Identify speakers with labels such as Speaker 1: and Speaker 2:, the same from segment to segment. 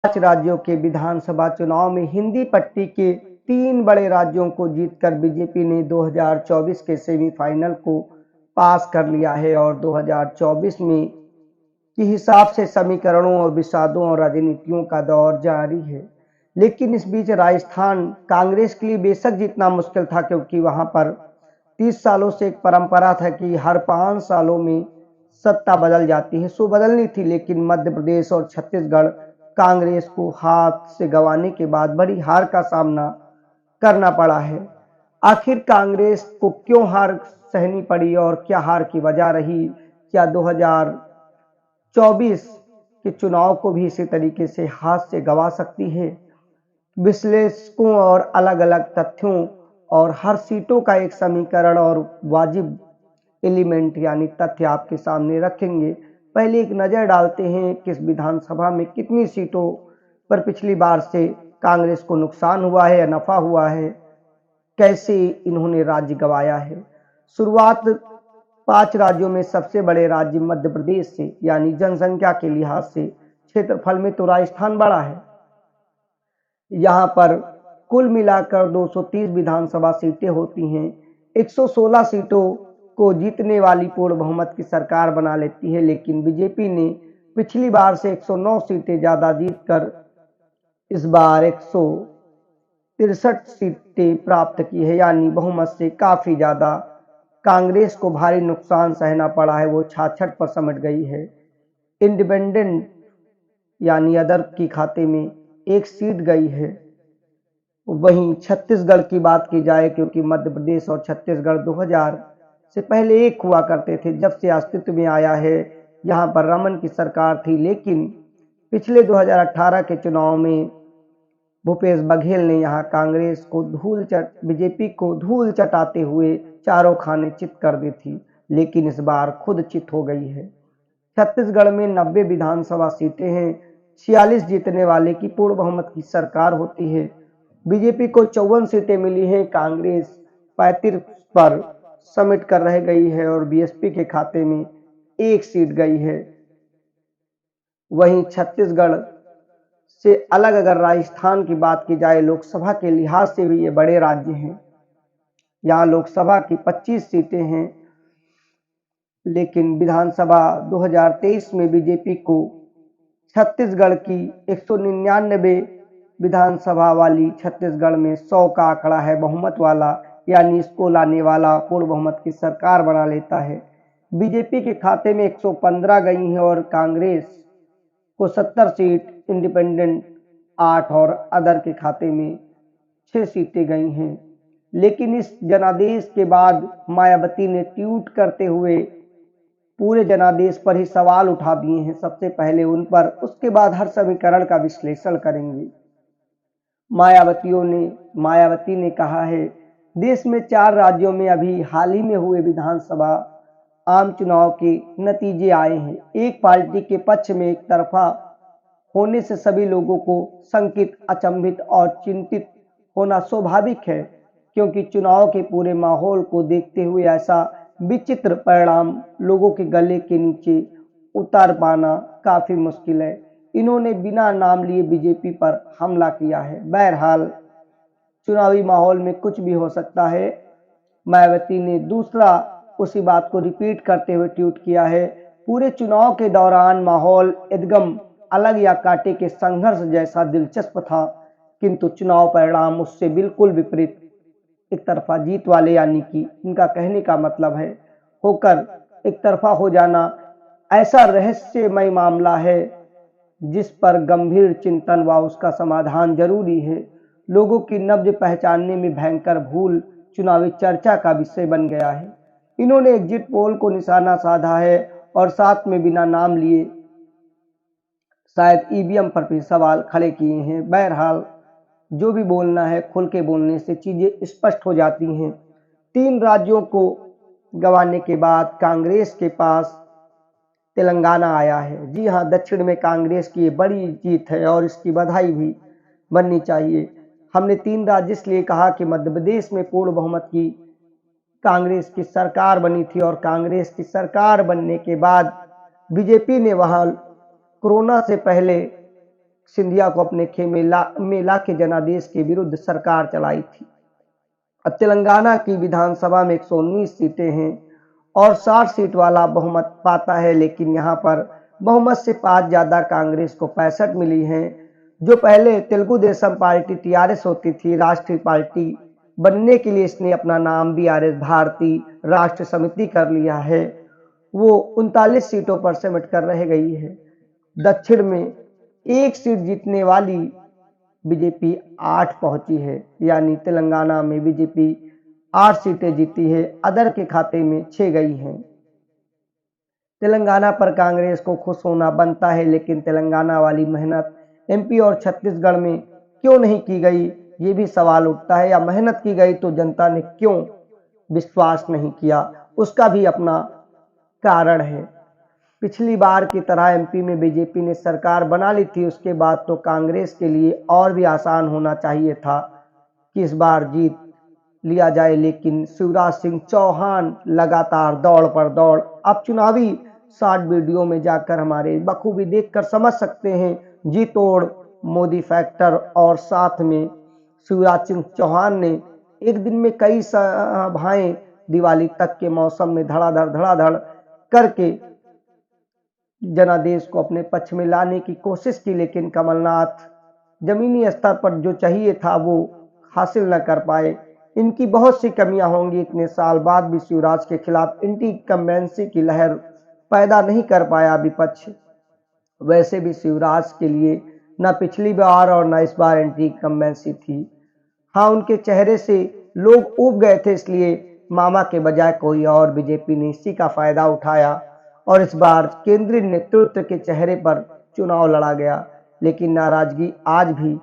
Speaker 1: 5 राज्यों के विधानसभा चुनाव में हिंदी पट्टी के 3 बड़े राज्यों को जीतकर बीजेपी ने 2024 के सेमीफाइनल को पास कर लिया है और 2024 में के हिसाब से समीकरणों और विषादों और राजनीतियों का दौर जारी है। लेकिन इस बीच राजस्थान कांग्रेस के लिए बेशक जीतना मुश्किल था, क्योंकि वहां पर 30 सालों से एक परंपरा था कि हर 5 सालों में सत्ता बदल जाती है। सो बदलनी थी, लेकिन मध्य प्रदेश और छत्तीसगढ़ कांग्रेस को हाथ से गंवाने के बाद बड़ी हार का सामना करना पड़ा है। आखिर कांग्रेस को क्यों हार सहनी पड़ी और क्या हार की वजह रही? क्या 2024 के चुनाव को भी इसी तरीके से हाथ से गंवा सकती है? विश्लेषकों और अलग-अलग तथ्यों और हर सीटों का एक समीकरण और वाजिब एलिमेंट यानी तथ्य आपके सामने रखेंगे। पहले एक नज़र डालते हैं किस विधानसभा में कितनी सीटों पर पिछली बार से कांग्रेस को नुकसान हुआ है या नफा हुआ है, कैसे इन्होंने राज्य गंवाया है। शुरुआत 5 राज्यों में सबसे बड़े राज्य मध्य प्रदेश से, यानी जनसंख्या के लिहाज से क्षेत्रफल में तो राजस्थान बड़ा है। यहाँ पर कुल मिलाकर 230 विधानसभा सीटें होती हैं। 116 सीटों को जीतने वाली पूर्ण बहुमत की सरकार बना लेती है, लेकिन बीजेपी ने पिछली बार से 109 सीटें ज्यादा जीतकर इस बार 163 सीटें प्राप्त की है, यानी बहुमत से काफी ज्यादा। कांग्रेस को भारी नुकसान सहना पड़ा है, वो 66 पर सिमट गई है। इंडिपेंडेंट यानी अदर की खाते में एक सीट गई है। वहीं छत्तीसगढ़ की बात की जाए, क्योंकि मध्य प्रदेश और छत्तीसगढ़ 2000 से पहले एक हुआ करते थे, जब से अस्तित्व में आया है यहाँ पर रमन की सरकार थी, लेकिन पिछले 2018 के चुनाव में भूपेश बघेल ने यहाँ कांग्रेस को बीजेपी को धूल चटाते हुए चारों खाने चित कर दी थी, लेकिन इस बार खुद चित हो गई है। छत्तीसगढ़ में 90 विधानसभा सीटें हैं। 46 जीतने वाले की पूर्ण बहुमत की सरकार होती है। बीजेपी को 54 सीटें मिली हैं, कांग्रेस 35 पर समिट कर रह गई है और बीएसपी के खाते में एक सीट गई है। वहीं छत्तीसगढ़ से अलग अगर राजस्थान की बात की जाए, लोकसभा के लिहाज से भी ये बड़े राज्य हैं। यहाँ लोकसभा की 25 सीटें हैं, लेकिन विधानसभा 2023 में बीजेपी को छत्तीसगढ़ की 199 विधानसभा वाली छत्तीसगढ़ में 100 का आंकड़ा है बहुमत वाला, यानी इसको लाने वाला पूर्ण बहुमत की सरकार बना लेता है। बीजेपी के खाते में 115 गई हैं और कांग्रेस को 70 सीट, इंडिपेंडेंट 8 और अदर के खाते में 6 सीटें गई हैं। लेकिन इस जनादेश के बाद मायावती ने ट्वीट करते हुए पूरे जनादेश पर ही सवाल उठा दिए हैं। सबसे पहले उन पर, उसके बाद हर समीकरण का विश्लेषण करेंगे। मायावती ने कहा है, देश में 4 राज्यों में अभी हाल ही में हुए विधानसभा आम चुनाव के नतीजे आए हैं। एक पार्टी के पक्ष में एक तरफा होने से सभी लोगों को शंकित, अचंभित और चिंतित होना स्वाभाविक है, क्योंकि चुनाव के पूरे माहौल को देखते हुए ऐसा विचित्र परिणाम लोगों के गले के नीचे उतार पाना काफी मुश्किल है। इन्होंने बिना नाम लिए बीजेपी पर हमला किया है। बहरहाल चुनावी माहौल में कुछ भी हो सकता है। मायावती ने दूसरा उसी बात को रिपीट करते हुए ट्वीट किया है, पूरे चुनाव के दौरान माहौल एकदम अलग या कांटे के संघर्ष जैसा दिलचस्प था, किंतु चुनाव परिणाम उससे बिल्कुल विपरीत एक तरफा जीत वाले, यानी कि इनका कहने का मतलब है होकर एक तरफा हो जाना ऐसा रहस्यमय मामला है जिस पर गंभीर चिंतन व उसका समाधान जरूरी है। लोगों की नब्ज पहचानने में भयंकर भूल चुनावी चर्चा का विषय बन गया है। इन्होंने एग्जिट पोल को निशाना साधा है और साथ में बिना नाम लिए शायद ईवीएम पर भी सवाल खड़े किए हैं। बहरहाल जो भी बोलना है खुल के बोलने से चीजें स्पष्ट हो जाती हैं। 3 राज्यों को गंवाने के बाद कांग्रेस के पास तेलंगाना आया है। जी हाँ, दक्षिण में कांग्रेस की बड़ी जीत है और इसकी बधाई भी बननी चाहिए। हमने 3 राज्य इसलिए कहा कि मध्य प्रदेश में पूर्ण बहुमत की कांग्रेस की सरकार बनी थी और कांग्रेस की सरकार बनने के बाद बीजेपी ने वहां कोरोना से पहले सिंधिया को अपने खेमे में ला के जनादेश के विरुद्ध सरकार चलाई थी। अब तेलंगाना की विधानसभा में 119 सीटें हैं और 60 सीट वाला बहुमत पाता है, लेकिन यहाँ पर बहुमत से 5 ज्यादा कांग्रेस को 65 मिली हैं। जो पहले तेलुगु देशम पार्टी टीआरएस होती थी, राष्ट्रीय पार्टी बनने के लिए इसने अपना नाम बीआरएस भारतीय राष्ट्र समिति कर लिया है, वो 39 सीटों पर सिमट कर रह गई है। दक्षिण में एक सीट जीतने वाली बीजेपी 8 पहुंची है, यानी तेलंगाना में बीजेपी 8 सीटें जीती है, अदर के खाते में 6 गई हैं। तेलंगाना पर कांग्रेस को खुश होना बनता है, लेकिन तेलंगाना वाली मेहनत एमपी और छत्तीसगढ़ में क्यों नहीं की गई, ये भी सवाल उठता है। या मेहनत की गई तो जनता ने क्यों विश्वास नहीं किया, उसका भी अपना कारण है। पिछली बार की तरह एमपी में बीजेपी ने सरकार बना ली थी, उसके बाद तो कांग्रेस के लिए और भी आसान होना चाहिए था कि इस बार जीत लिया जाए, लेकिन शिवराज सिंह चौहान लगातार दौड़ पर दौड़। आप चुनावी शॉर्ट वीडियो में जाकर हमारे बखूबी देखकर समझ सकते हैं, जी तोड़ मोदी फैक्टर, और साथ में शिवराज सिंह चौहान ने एक दिन में कई सभाएं दिवाली तक के मौसम में धड़ाधड़ करके जनादेश को अपने पक्ष में लाने की कोशिश की, लेकिन कमलनाथ जमीनी स्तर पर जो चाहिए था वो हासिल न कर पाए। इनकी बहुत सी कमियां होंगी, इतने साल बाद भी शिवराज के खिलाफ इंटिकम्बेंसी की लहर पैदा नहीं कर पाया विपक्ष। वैसे भी शिवराज के लिए न पिछली बार और न इस बार इंटिकम्बेंसी थी। हाँ, उनके चेहरे से लोग ऊब गए थे, इसलिए मामा के बजाय कोई और, बीजेपी ने इसी का फायदा उठाया और इस बार केंद्रीय नेतृत्व के चेहरे पर चुनाव लड़ा गया। लेकिन नाराजगी आज भी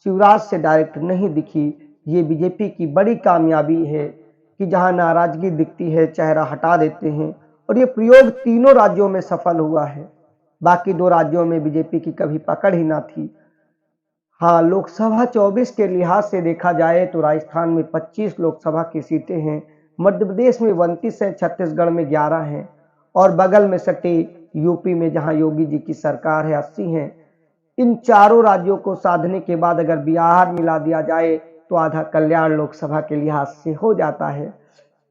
Speaker 1: शिवराज से डायरेक्ट नहीं दिखी। ये बीजेपी की बड़ी कामयाबी है कि जहां नाराजगी दिखती है चेहरा हटा देते हैं, और ये प्रयोग तीनों राज्यों में सफल हुआ है। बाकी 2 राज्यों में बीजेपी की कभी पकड़ ही ना थी। हाँ, लोकसभा 24 के लिहाज से देखा जाए तो राजस्थान में 25 लोकसभा की सीटें हैं, मध्य प्रदेश में 29 हैं, छत्तीसगढ़ में 11 हैं और बगल में सटे यूपी में जहां योगी जी की सरकार है 80 हैं। इन चारों राज्यों को साधने के बाद अगर बिहार मिला दिया जाए तो आधा कल्याण लोकसभा के लिहाज से हो जाता है।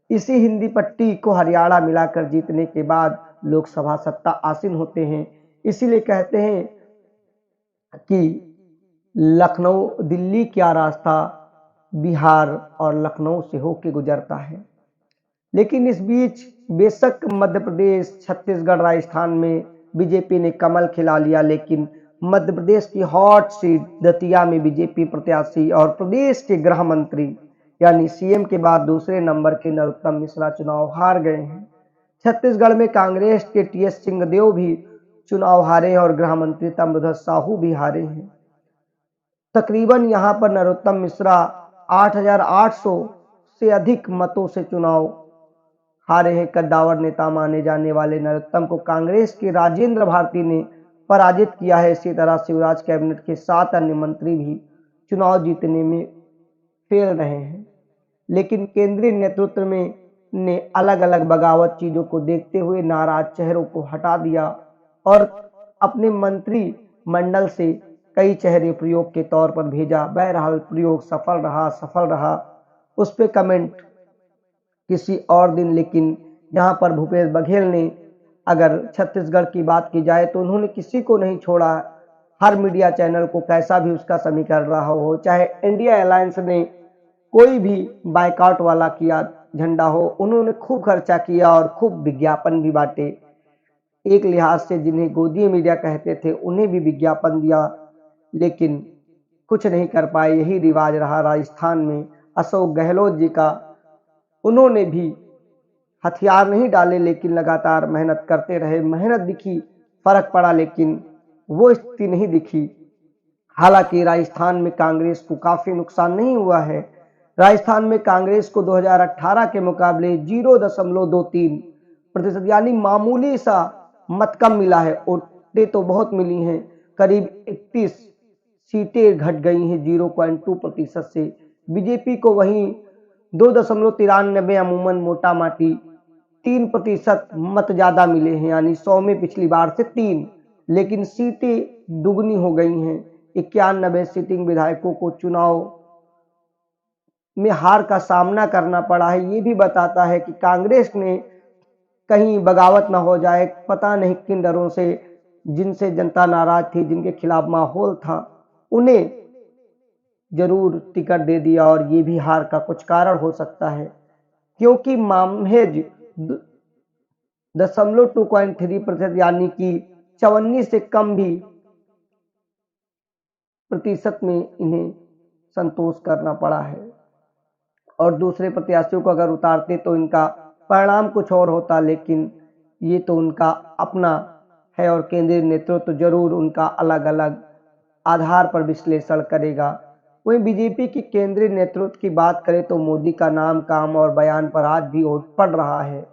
Speaker 1: इसी हिंदी पट्टी को हरियाणा मिलाकर जीतने के बाद लोकसभा सत्ता आसीन होते हैं। इसीलिए कहते हैं कि लखनऊ दिल्ली क्या रास्ता बिहार और लखनऊ से होके गुजरता है। लेकिन इस बीच बेशक मध्य प्रदेश, छत्तीसगढ़, राजस्थान में बीजेपी ने कमल खिला लिया, लेकिन मध्य प्रदेश की हॉट सीट दतिया में बीजेपी प्रत्याशी और प्रदेश के गृह मंत्री यानी सीएम के बाद दूसरे नंबर के नरोत्तम मिश्रा चुनाव हार गए हैं। छत्तीसगढ़ में कांग्रेस के टीएस सिंहदेव भी चुनाव हारे हैं और गृह मंत्री ताम्रध्वज साहू भी हारे हैं। तकरीबन यहां पर नरोत्तम मिश्रा 8,800 से अधिक मतों से चुनाव हारे हैं। कद्दावर नेता माने जाने वाले नरोत्तम को कांग्रेस के राजेंद्र भारती ने पराजित किया है। इसी तरह शिवराज कैबिनेट के 7 अन्य मंत्री भी चुनाव जीतने में फेल रहे हैं, लेकिन केंद्रीय नेतृत्व में ने अलग अलग बगावत चीजों को देखते हुए नाराज चेहरों को हटा दिया और अपने मंत्री मंडल से कई चेहरे प्रयोग के तौर पर भेजा। बहरहाल प्रयोग सफल रहा उस पर कमेंट किसी और दिन। लेकिन यहाँ पर भूपेश बघेल ने, अगर छत्तीसगढ़ की बात की जाए तो उन्होंने किसी को नहीं छोड़ा। हर मीडिया चैनल को कैसा भी उसका समीकरण रहा हो, चाहे इंडिया अलायंस ने कोई भी बाइकआउट वाला किया झंडा हो, उन्होंने खूब खर्चा किया और खूब विज्ञापन भी बांटे। एक लिहाज से जिन्हें गोदी मीडिया कहते थे उन्हें भी विज्ञापन दिया, लेकिन कुछ नहीं कर पाए। यही रिवाज रहा राजस्थान में अशोक गहलोत जी का। उन्होंने भी हथियार नहीं डाले, लेकिन लगातार मेहनत करते रहे। मेहनत दिखी, फर्क पड़ा, लेकिन वो स्थिति नहीं दिखी। हालांकि राजस्थान में कांग्रेस को काफी नुकसान नहीं हुआ है। राजस्थान में कांग्रेस को 2018 के मुकाबले 0.23% यानी मामूली सा मत कम मिला है। वोटें तो बहुत मिली हैं, करीब 31 सीटें घट गई हैं 0.2% से। बीजेपी को वहीं 2.93 अमूमन मोटा माटी 3% मत ज्यादा मिले हैं, यानी 100 में पिछली बार से 3। लेकिन सीटें दुगनी हो गई हैं। 91 सिटिंग विधायकों को चुनाव में हार का सामना करना पड़ा है। ये भी बताता है कि कांग्रेस ने कहीं बगावत ना हो जाए, पता नहीं किन डरों से, जिनसे जनता नाराज थी, जिनके खिलाफ माहौल था, उन्हें जरूर टिकट दे दिया और ये भी हार का कुछ कारण हो सकता है, क्योंकि महज 0.3% यानी कि 54 से कम भी प्रतिशत में इन्हें संतोष करना पड़ा है। और दूसरे प्रत्याशियों को अगर उतारते तो इनका परिणाम कुछ और होता, लेकिन ये तो उनका अपना है और केंद्रीय नेतृत्व तो जरूर उनका अलग अलग आधार पर विश्लेषण करेगा। वहीं बीजेपी की केंद्रीय नेतृत्व की बात करें तो मोदी का नाम, काम और बयान पर आज भी ओट पड़ रहा है।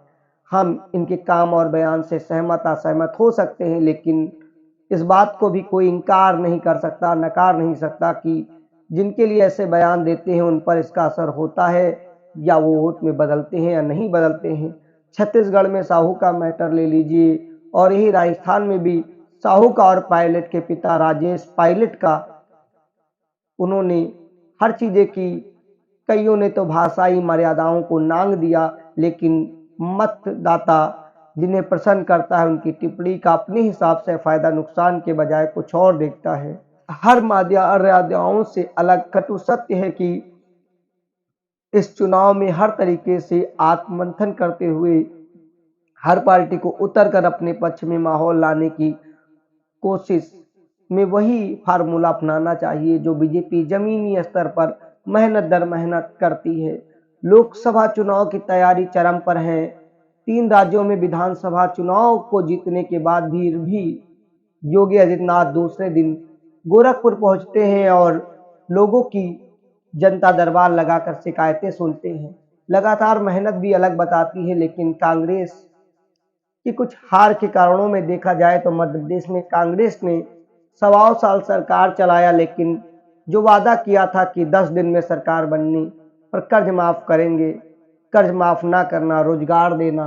Speaker 1: हम इनके काम और बयान से सहमत असहमत हो सकते हैं, लेकिन इस बात को भी कोई इनकार नहीं कर सकता, नकार नहीं सकता कि जिनके लिए ऐसे बयान देते हैं उन पर इसका असर होता है या वो वोट में बदलते हैं या नहीं बदलते हैं। छत्तीसगढ़ में साहू का मैटर ले लीजिए, और यही राजस्थान में भी साहू का और पायलट के पिता राजेश पायलट का उन्होंने हर चीजें की। कईयों ने तो भाषाई मर्यादाओं को नांग दिया, लेकिन मतदाता जिन्हें प्रसन्न करता है उनकी टिप्पणी का अपने हिसाब से फायदा नुकसान के बजाय कुछ और देखता है। हर मर्यादाओं से अलग कटु सत्य है कि इस चुनाव में हर तरीके से आत्ममंथन करते हुए हर पार्टी को उतर कर अपने पक्ष में माहौल लाने की कोशिश में वही फार्मूला अपनाना चाहिए जो बीजेपी जमीनी स्तर पर मेहनत दर मेहनत करती है। लोकसभा चुनाव की तैयारी चरम पर है। 3 राज्यों में विधानसभा चुनाव को जीतने के बाद भी योगी आदित्यनाथ दूसरे दिन गोरखपुर पहुंचते हैं और लोगों की जनता दरबार लगाकर शिकायतें सुनते हैं। लगातार मेहनत भी अलग बताती है, लेकिन कांग्रेस कि कुछ हार के कारणों में देखा जाए तो मध्य प्रदेश में कांग्रेस ने 1.25 साल सरकार चलाया, लेकिन जो वादा किया था कि 10 दिन में सरकार बननी पर कर्ज माफ करेंगे, कर्ज माफ ना करना, रोजगार देना,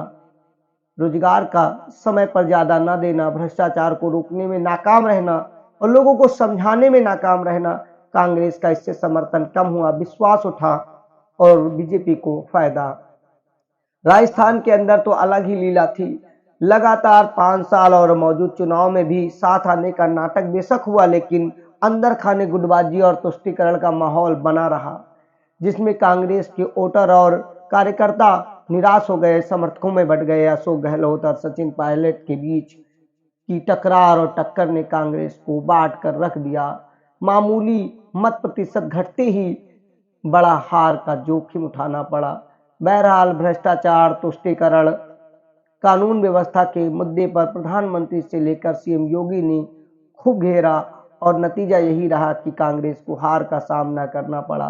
Speaker 1: रोजगार का समय पर ज्यादा ना देना, भ्रष्टाचार को रोकने में नाकाम रहना और लोगों को समझाने में नाकाम रहना, कांग्रेस का इससे समर्थन कम हुआ, विश्वास उठा और बीजेपी को फायदा। राजस्थान के अंदर तो अलग ही लीला थी। लगातार 5 साल और मौजूद चुनाव में भी साथ आने का नाटक बेशक हुआ, लेकिन अंदर खाने गुटबाजी और तुष्टीकरण का माहौल बना रहा, जिसमें कांग्रेस के वोटर और कार्यकर्ता निराश हो गए, समर्थकों में बट गए। अशोक गहलोत और सचिन पायलट के बीच की टकरार और टक्कर ने कांग्रेस को बांट कर रख दिया। मामूली मत प्रतिशत घटते ही बड़ा हार का जोखिम उठाना पड़ा। बहरहाल भ्रष्टाचार, तुष्टीकरण, कानून व्यवस्था के मुद्दे पर प्रधानमंत्री से लेकर सीएम योगी ने खूब घेरा और नतीजा यही रहा कि कांग्रेस को हार का सामना करना पड़ा।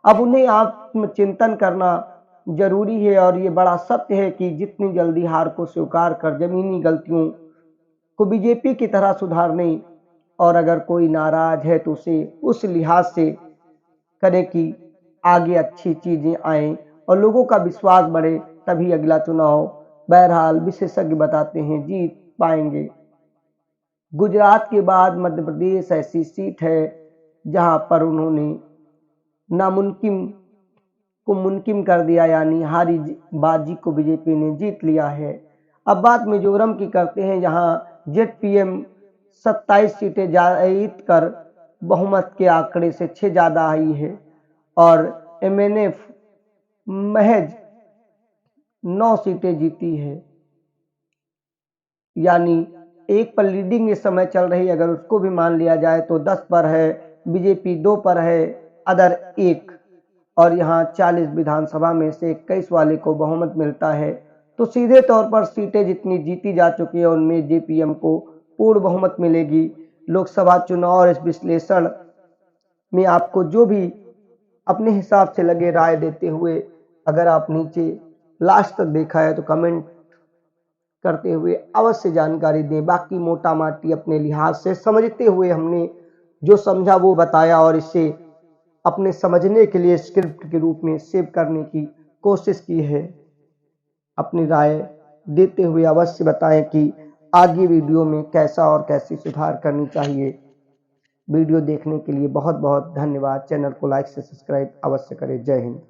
Speaker 1: अब उन्हें आत्मचिंतन करना जरूरी है और ये बड़ा सत्य है कि जितनी जल्दी हार को स्वीकार कर जमीनी गलतियों को बीजेपी की तरह सुधारने, और अगर कोई नाराज है तो उसे उस लिहाज से करे कि आगे अच्छी चीजें आए और लोगों का विश्वास बढ़े, तभी अगला चुनाव बहरहाल विशेषज्ञ बताते हैं जीत पाएंगे। गुजरात के बाद मध्य प्रदेश ऐसी सीट है जहां पर उन्होंने नामुमकिन को मुमकिन कर दिया, यानी हारी बाजी को बीजेपी ने जीत लिया है। अब बात मिजोरम की करते हैं, जहां जेडपीएम 27 सीटें जीत कर बहुमत के आंकड़े से 6 ज्यादा आई है और एमएनएफ महज 9 सीटें जीती है, यानी एक पर लीडिंग इस समय चल रही, अगर उसको भी मान लिया जाए तो 10 पर है, बीजेपी 2 पर है, अदर 1, और यहाँ 40 विधानसभा में से 21 वाले को बहुमत मिलता है। तो सीधे तौर पर सीटें जितनी जीती जा चुकी है उनमें जेपीएम को पूर्ण बहुमत मिलेगी। लोकसभा चुनाव और इस विश्लेषण में आपको जो भी अपने हिसाब से लगे राय देते हुए, अगर आप नीचे लास्ट तक देखा है तो कमेंट करते हुए अवश्य जानकारी दें। बाकी मोटा माटी अपने लिहाज से समझते हुए हमने जो समझा वो बताया और इसे अपने समझने के लिए स्क्रिप्ट के रूप में सेव करने की कोशिश की है। अपनी राय देते हुए अवश्य बताएं कि आगे वीडियो में कैसा और कैसे सुधार करनी चाहिए। वीडियो देखने के लिए बहुत बहुत धन्यवाद। चैनल को लाइक से सब्सक्राइब अवश्य करें। जय हिंद।